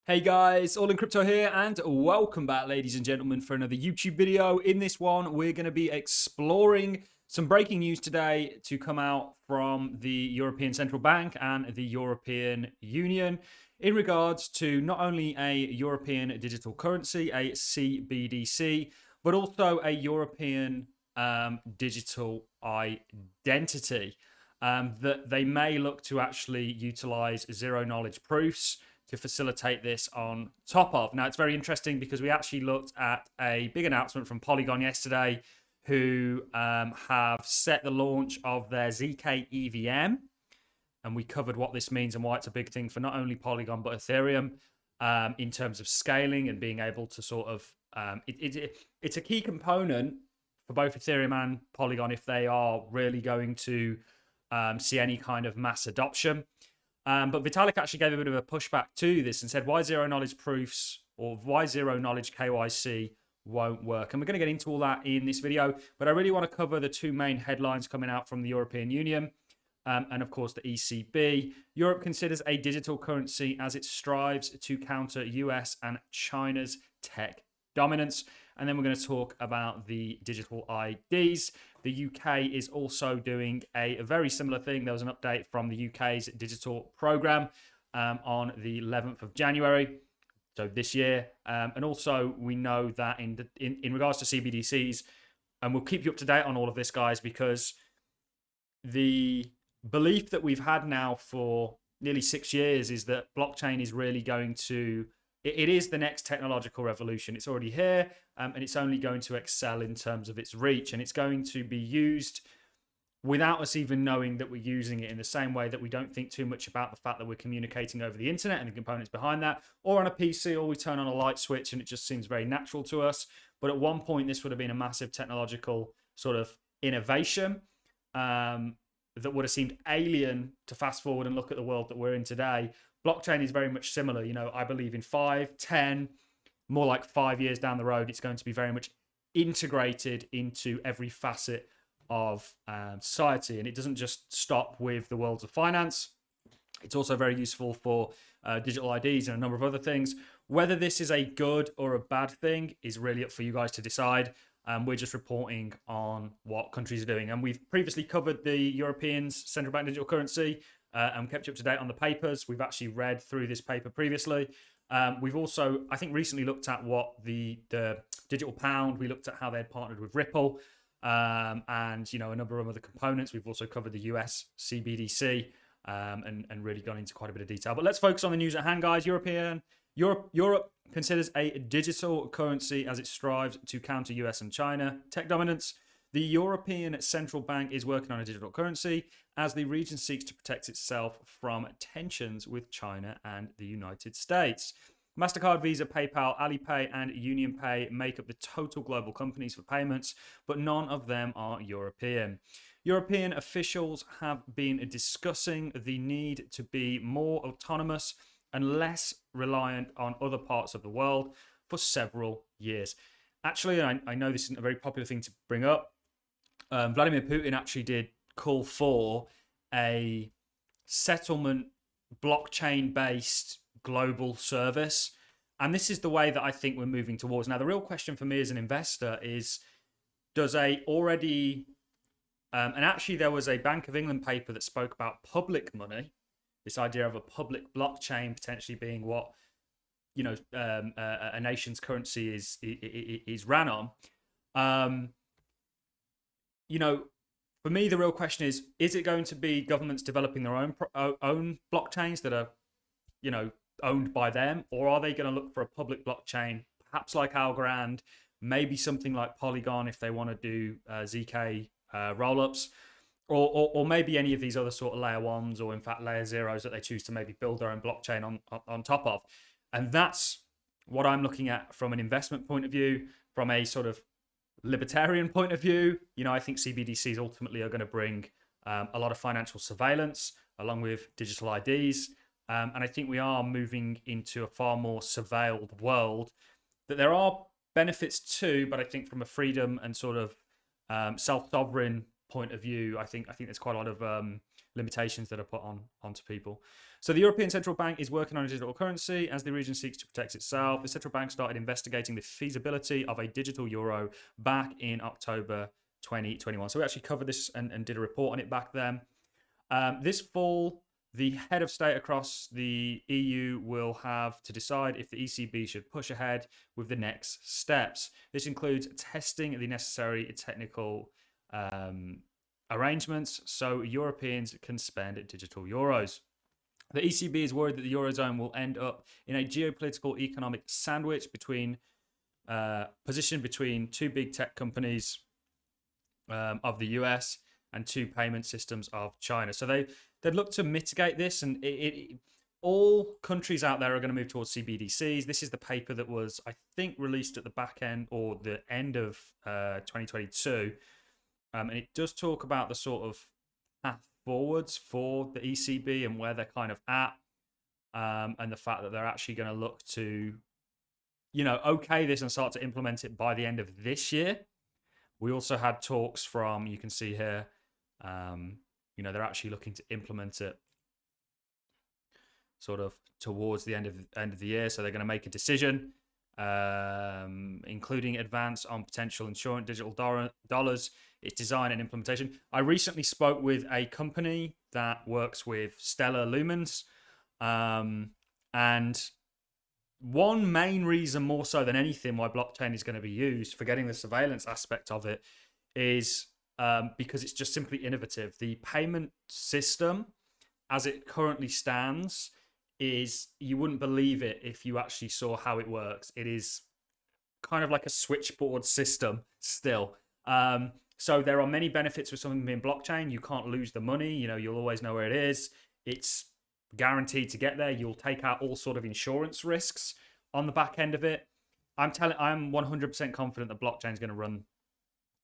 Hey guys, All in Crypto here, and welcome back, ladies and gentlemen, for another YouTube video. In this one, we're going to be exploring some breaking news today to come out from the European Central Bank and the European Union in regards to not only a European digital currency, a CBDC, but also a European digital identity that they may look to actually utilize zero knowledge proofs to facilitate this on top of. Now, it's very interesting because we actually looked at a big announcement from Polygon yesterday, who have set the launch of their ZK EVM. And we covered what this means and why it's a big thing for not only Polygon, but Ethereum in terms of scaling and being able to sort of, it's a key component for both Ethereum and Polygon if they are really going to see any kind of mass adoption. But Vitalik actually gave a bit of a pushback to this and said, why zero knowledge proofs or why zero knowledge KYC won't work. And we're going to get into all that in this video. But I really want to cover the two main headlines coming out from the European Union and, of course, the ECB. Europe considers a digital currency as it strives to counter US and China's tech dominance. And then we're going to talk about the digital IDs. The UK is also doing a very similar thing. There was an update from the UK's digital program on the 11th of January, so this year. And also, we know that in regards to CBDCs, and we'll keep you up to date on all of this, guys, because the belief that we've had now for nearly 6 years is that blockchain is really going to it is the next technological revolution. It's already here, and it's only going to excel in terms of its reach. And it's going to be used without us even knowing that we're using it, in the same way that we don't think too much about the fact that we're communicating over the internet and the components behind that, or on a PC, or we turn on a light switch and it just seems very natural to us. But at one point, this would have been a massive technological sort of innovation that would have seemed alien to fast forward and look at the world that we're in today. Blockchain is very much similar. I believe in 5, 10, more like 5 years down the road, it's going to be very much integrated into every facet of society. And it doesn't just stop with the worlds of finance. It's also very useful for digital IDs and a number of other things. Whether this is a good or a bad thing is really up for you guys to decide. We're just reporting on what countries are doing. And we've previously covered the European's central bank digital currency and kept you up to date on the papers. We've actually read through this paper previously. We've also, I think, recently looked at what the digital pound, we looked at how they'd partnered with Ripple and, a number of other components. We've also covered the US CBDC and really gone into quite a bit of detail. But let's focus on the news at hand, guys. Europe considers a digital currency as it strives to counter US and China tech dominance. The European Central Bank is working on a digital currency as the region seeks to protect itself from tensions with China and the United States. MasterCard, Visa, PayPal, Alipay, and UnionPay make up the total global companies for payments, but none of them are European. European officials have been discussing the need to be more autonomous and less reliant on other parts of the world for several years. Actually, I know this isn't a very popular thing to bring up. Vladimir Putin actually did call for a settlement blockchain-based global service. And this is the way that I think we're moving towards. Now, the real question for me as an investor is, does a already... and actually, there was a Bank of England paper that spoke about public money, this idea of a public blockchain potentially being what a nation's currency is ran on. For me, the real question is it going to be governments developing their own blockchains that are, owned by them, or are they going to look for a public blockchain, perhaps like Algorand, maybe something like Polygon if they want to do ZK rollups, or maybe any of these other sort of layer ones, or in fact layer zeros that they choose to maybe build their own blockchain on top of. And that's what I'm looking at from an investment point of view, from a sort of libertarian point of view. I think CBDCs ultimately are going to bring a lot of financial surveillance along with digital IDs. And I think we are moving into a far more surveilled world that there are benefits to, but I think from a freedom and sort of self-sovereign point of view, I think there's quite a lot of limitations that are put onto people. So the European Central Bank is working on a digital currency as the region seeks to protect itself. The central bank started investigating the feasibility of a digital euro back in October 2021. So we actually covered this and did a report on it back then. This fall, the head of state across the EU will have to decide if the ECB should push ahead with the next steps. This includes testing the necessary technical arrangements so Europeans can spend digital euros. The ECB is worried that the Eurozone will end up in a geopolitical economic sandwich position between two big tech companies of the US and two payment systems of China. So they'd look to mitigate this, and all countries out there are going to move towards CBDCs. This is the paper that was, I think, released at the back end or the end of 2022. And it does talk about the sort of path forwards for the ECB and where they're kind of at, and the fact that they're actually going to look to, okay this and start to implement it by the end of this year. We also had talks from, you can see here, they're actually looking to implement it sort of towards the end of the year. So they're going to make a decision, including advance on potential insurance digital dollars, its design and implementation. I recently spoke with a company that works with stellar lumens, and one main reason more so than anything why blockchain is going to be used for getting the surveillance aspect of it is because it's just simply innovative. The payment system as it currently stands is, you wouldn't believe it if you actually saw how it works. It is kind of like a switchboard system still. So there are many benefits with something being blockchain. You can't lose the money. You'll always know where it is. It's guaranteed to get there. You'll take out all sort of insurance risks on the back end of it. I'm 100% confident that blockchain is going to run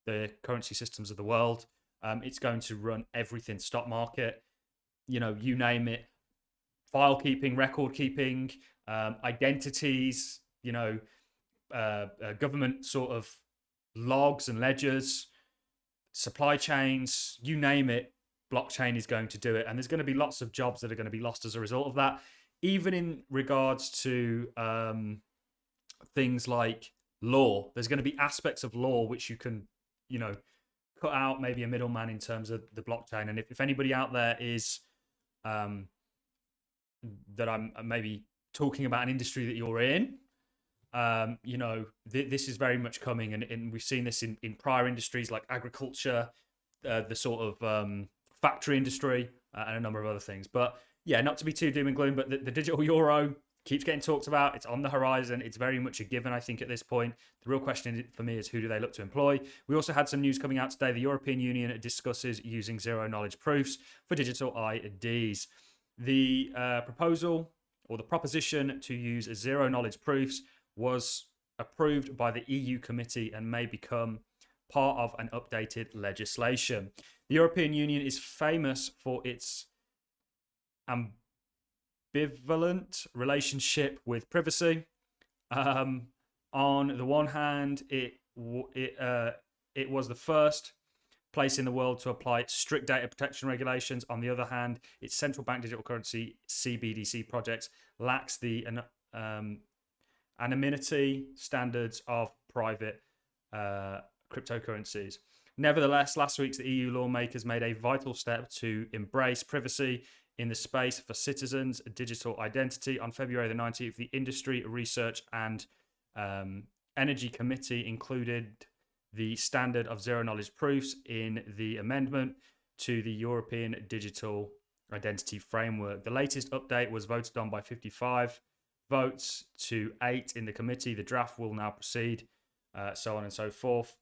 the currency systems of the world. It's going to run everything, stock market, you name it, file keeping, record keeping, identities, government sort of logs and ledgers, supply chains, you name it, blockchain is going to do it. And there's going to be lots of jobs that are going to be lost as a result of that. Even in regards to things like law, there's going to be aspects of law which you can, cut out maybe a middleman in terms of the blockchain. And if anybody out there is that I'm maybe talking about an industry that you're in, this is very much coming, and we've seen this in prior industries like agriculture, the sort of factory industry, and a number of other things. But yeah, not to be too doom and gloom, but the digital euro keeps getting talked about. It's on the horizon. It's very much a given, I think, at this point. The real question for me is, who do they look to employ? We also had some news coming out today. The European Union discusses using zero-knowledge proofs for digital IDs. The proposal or the proposition to use zero-knowledge proofs was approved by the EU committee and may become part of an updated legislation. The European Union is famous for its ambivalent relationship with privacy. On the one hand, it was the first place in the world to apply strict data protection regulations. On the other hand, its central bank digital currency CBDC projects lacks the anonymity standards of private cryptocurrencies. Nevertheless, last week, the EU lawmakers made a vital step to embrace privacy in the space for citizens' digital identity. On February the 19th, the Industry, Research and Energy Committee included the standard of zero-knowledge proofs in the amendment to the European Digital Identity Framework. The latest update was voted on by 55 votes to 8 in the committee. The draft will now proceed, so on and so forth.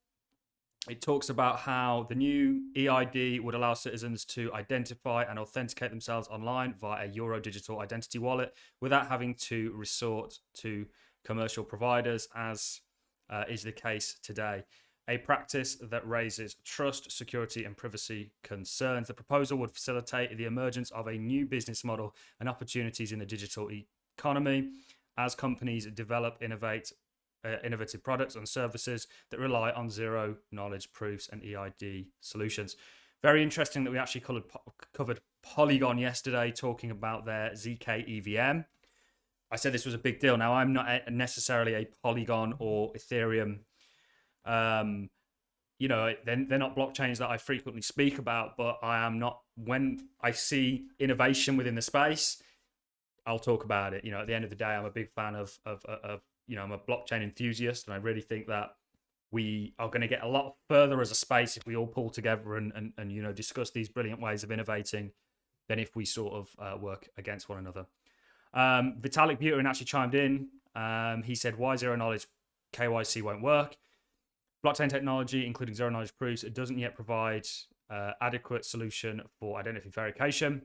It talks about how the new eID would allow citizens to identify and authenticate themselves online via a Euro digital identity wallet without having to resort to commercial providers, as is the case today. A practice that raises trust, security, and privacy concerns. The proposal would facilitate the emergence of a new business model and opportunities in the digital economy as companies develop, innovate, innovative products and services that rely on zero knowledge proofs and eID solutions. Very interesting that we actually covered Polygon yesterday, talking about their ZK EVM. I said this was a big deal. Now, I'm not necessarily a Polygon or Ethereum. You know, they're not blockchains that I frequently speak about, but I am not. When I see innovation within the space, I'll talk about it. You know, at the end of the day, I'm a big fan of you know, I'm a blockchain enthusiast, and I really think that we are going to get a lot further as a space if we all pull together and you know, discuss these brilliant ways of innovating than if we sort of work against one another. Vitalik Buterin actually chimed in. He said, why zero knowledge KYC won't work? Blockchain technology, including zero knowledge proofs, it doesn't yet provide adequate solution for identity verification.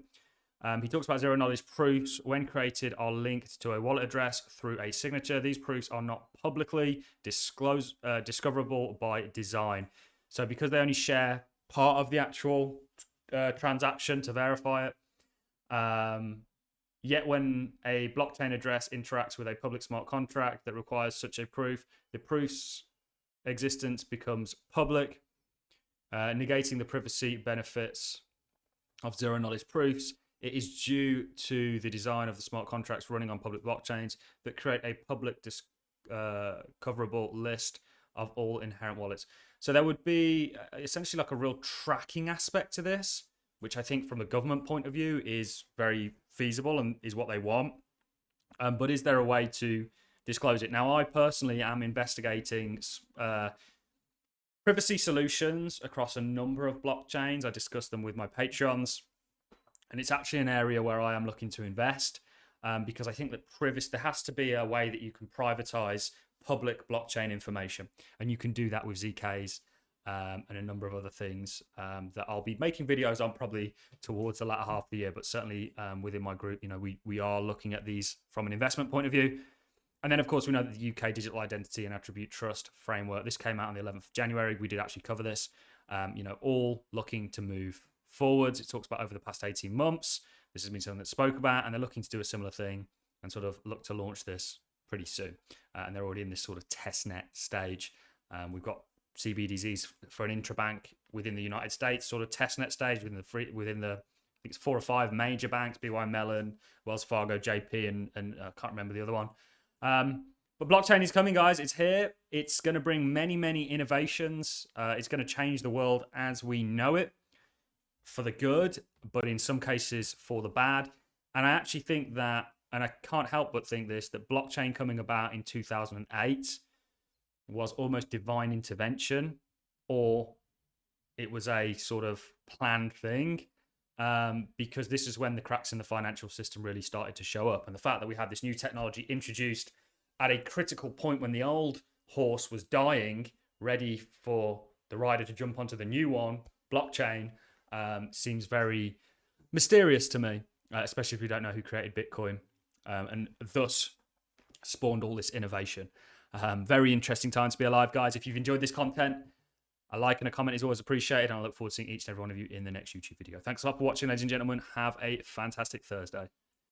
He talks about zero knowledge proofs, when created, are linked to a wallet address through a signature. These proofs are not publicly discoverable by design. So because they only share part of the actual transaction to verify it, yet when a blockchain address interacts with a public smart contract that requires such a proof, the proof's existence becomes public, negating the privacy benefits of zero knowledge proofs. It is due to the design of the smart contracts running on public blockchains that create a public discoverable list of all inherent wallets. So there would be essentially like a real tracking aspect to this, which I think from a government point of view is very feasible and is what they want. But is there a way to disclose it? Now, I personally am investigating privacy solutions across a number of blockchains. I discuss them with my Patreons. And it's actually an area where I am looking to invest because I think that there has to be a way that you can privatize public blockchain information. And you can do that with ZKs and a number of other things that I'll be making videos on probably towards the latter half of the year. But certainly within my group, you know, we are looking at these from an investment point of view. And then, of course, we know that the UK Digital Identity and Attribute Trust Framework, this came out on the 11th of January. We did actually cover this, you know, all looking to move forwards. It talks about over the past 18 months. This has been something that's spoke about, and they're looking to do a similar thing and sort of look to launch this pretty soon. And they're already in this sort of testnet stage. We've got CBDCs for an intrabank within the United States, sort of testnet stage within the I think it's 4 or 5 major banks: BY Mellon, Wells Fargo, JP, and I can't remember the other one. But blockchain is coming, guys. It's here. It's going to bring many, many innovations. It's going to change the world as we know it, for the good, but in some cases for the bad. And I actually think that, and I can't help but think this, that blockchain coming about in 2008 was almost divine intervention, or it was a sort of planned thing, because this is when the cracks in the financial system really started to show up. And the fact that we had this new technology introduced at a critical point when the old horse was dying, ready for the rider to jump onto the new one, blockchain, seems very mysterious to me, especially if we don't know who created Bitcoin, and thus spawned all this innovation. Very interesting time to be alive, guys. If you've enjoyed this content, a like and a comment is always appreciated, and I look forward to seeing each and every one of you in the next YouTube video. Thanks a lot for watching, ladies and gentlemen. Have a fantastic Thursday.